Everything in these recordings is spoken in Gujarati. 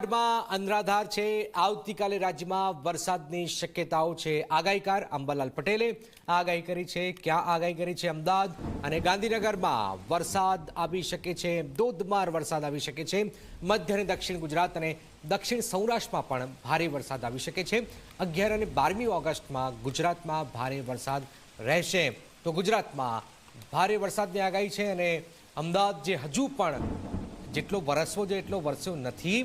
આબોહવામાં અનરાધાર છે। આવતીકાલે રાજ્યમાં વરસાદની શક્યતાઓ છે। આગાહીકાર અંબાલાલ પટેલે આગાહી કરી છે। ક્યાં આગાહી કરી છે? અમદાવાદ અને ગાંધીનગરમાં વરસાદ આવી શકે છે। ધોધમાર વરસાદ આવી શકે છે। મધ્ય અને દક્ષિણ ગુજરાત અને દક્ષિણ સૌરાષ્ટ્રમાં પણ ભારે વરસાદ આવી શકે છે। 11 અને 12મી ઓગસ્ટમાં ગુજરાતમાં ભારે વરસાદ રહેશે। તો ગુજરાતમાં ભારે વરસાદની આગાહી છે અને અમદાવાદ જે હજુ પણ જેટલો વરસવો જોઈએ એટલો વરસ્યો નથી,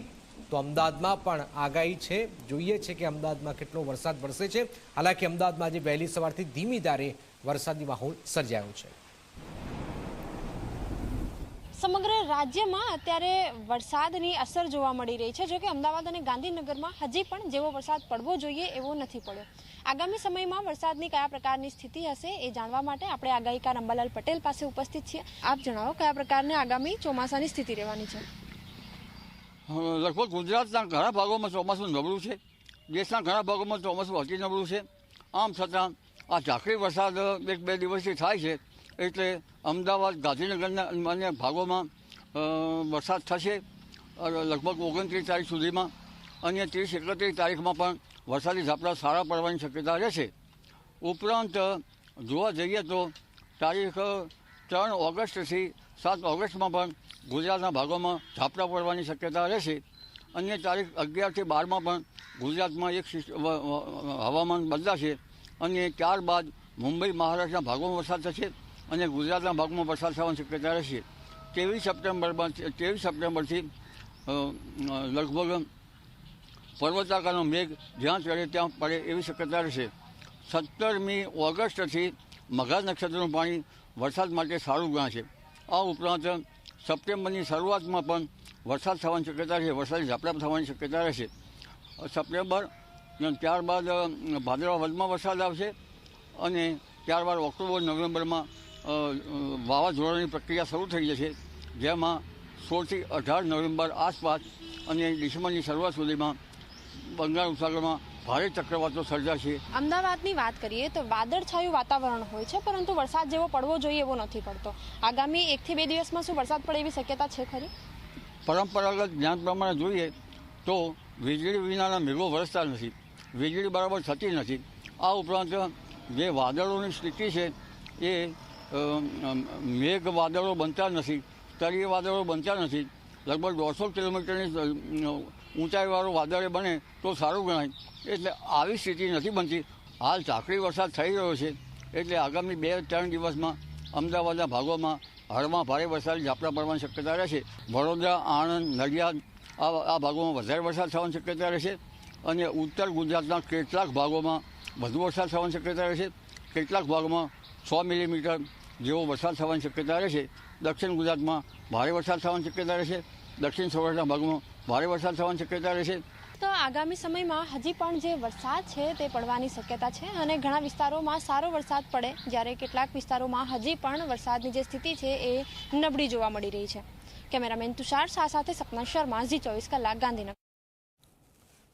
તો અમદાવાદમાં પણ આગાહી છે। જોઈએ છે કે અમદાવાદમાં કેટલો વરસાદ વરસે છે। હાલાકી અમદાવાદમાં આજે વહેલી સવારથી ધીમી ધારે વરસાદી માહોલ સર્જાયો છે। સમગ્ર રાજ્યમાં અત્યારે વરસાદની અસર જોવા મળી રહી છે। જો કે અમદાવાદ અને ગાંધીનગરમાં હજી પણ જેવો વરસાદ પડવો જોઈએ એવો નથી પડ્યો। આગામી સમયમાં વરસાદની કયા પ્રકારની સ્થિતિ હશે એ જાણવા માટે આપણે આગાહીકાર અંબાલાલ પટેલ પાસે ઉપસ્થિત છીએ। આપ જણાવો કયા પ્રકારની આગામી ચોમાસાની સ્થિતિ રહેવાની છે? લગભગ ગુજરાતના ઘણા ભાગોમાં ચોમાસું નબળું છે। દેશના ઘણા ભાગોમાં ચોમાસું અતિ નબળું છે। આમ છતાં આ ઝાંખરી વરસાદ 1-2 દિવસથી થાય છે, એટલે અમદાવાદ ગાંધીનગરના અન્ય ભાગોમાં વરસાદ થશે લગભગ 29 તારીખ સુધીમાં। અને 30-31 તારીખમાં પણ વરસાદી ઝાપટા સારા પડવાની શક્યતા રહેશે। ઉપરાંત જોવા જઈએ તો તારીખ 3 ઓગસ્ટથી 7 ઓગસ્ટમાં પણ ગુજરાતના ભાગોમાં ઝાપટા પડવાની શક્યતા રહેશે। અને તારીખ 11થી 12માં પણ ગુજરાતમાં એક હવામાન બદલાશે અને ત્યારબાદ મુંબઈ મહારાષ્ટ્રના ભાગોમાં વરસાદ થશે અને ગુજરાતના ભાગમાં વરસાદ થવાની શક્યતા રહેશે। 23 સપ્ટેમ્બરથી લગભગ પર્વતાકારનો મેઘ જ્યાં ચડે ત્યાં પડે એવી શક્યતા રહેશે। 17મી ઓગસ્ટથી મઘા નક્ષત્રનું પાણી વરસાદ માટે સારું ગણાશે। આ ઉપરાંત સપ્ટેમ્બરની શરૂઆતમાં પણ વરસાદ થવાની શક્યતા રહેશે, વરસાદી ઝાપટા થવાની શક્યતા રહેશે। સપ્ટેમ્બર ત્યારબાદ ભાદરવા વદમાં વરસાદ આવશે અને ત્યારબાદ ઓક્ટોબર નવેમ્બરમાં વાવાઝોડાની પ્રક્રિયા શરૂ થઈ જશે, જેમાં 16થી 18 નવેમ્બર આસપાસ અને ડિસેમ્બરની શરૂઆત સુધીમાં બંગાળ ઉપસાગરમાં ભારે ચક્રવાતો સર્જાશે। અમદાવાદની વાત કરીએ તો વાદળછાયું વાતાવરણ હોય છે, પરંતુ વરસાદ જેવો પડવો જોઈએ એવો નથી પડતો। આગામી 1 થી 2 દિવસમાં શું વરસાદ પડે એવી શક્યતા છે ખરી? પરંપરાગત જ્ઞાન પ્રમાણે જોઈએ તો વીજળી વિનાના મેઘો વરસતા નથી, વીજળી બરાબર થતી નથી। આ ઉપરાંત જે વાદળોની સ્થિતિ છે એ મેઘ વાદળો બનતા નથી, સ્તરીય વાદળો બનતા નથી। લગભગ 150 કિલોમીટરની ઊંચાઈવાળું વાદળે બને તો સારું ગણાય, એટલે આવી સ્થિતિ નથી બનતી। હાલ ઝાંખરી વરસાદ થઈ રહ્યો છે, એટલે આગામી 2-3 દિવસમાં અમદાવાદના ભાગોમાં હળવા ભારે વરસાદી ઝાપટા પડવાની શક્યતા રહેશે। વડોદરા, આણંદ, નડિયાદ આ ભાગોમાં વધારે વરસાદ થવાની શક્યતા રહેશે અને ઉત્તર ગુજરાતના કેટલાક ભાગોમાં વધુ વરસાદ થવાની શક્યતા રહેશે। કેટલાક ભાગોમાં 100 મિલીમીટર જેવો વરસાદ થવાની શક્યતા રહેશે। દક્ષિણ ગુજરાતમાં ભારે વરસાદ થવાની શક્યતા રહેશે। દક્ષિણ સૌરાષ્ટ્રના ભાગમાં ભારે વરસાદ થવાની શક્યતા રહેશે। તો આગામી સમયમાં હજી પણ જે વરસાદ છે તે પડવાની શક્યતા છે અને ઘણા વિસ્તારોમાં સારો વરસાદ પડે, જ્યારે કેટલાક વિસ્તારોમાં હજી પણ વરસાદની જે સ્થિતિ છે એ નબળી જોવા મળી રહી છે। કેમેરામેન તુષાર શાહ સાથે સપના શર્મા, ઝી 24 કલાક, ગાંધીનગર।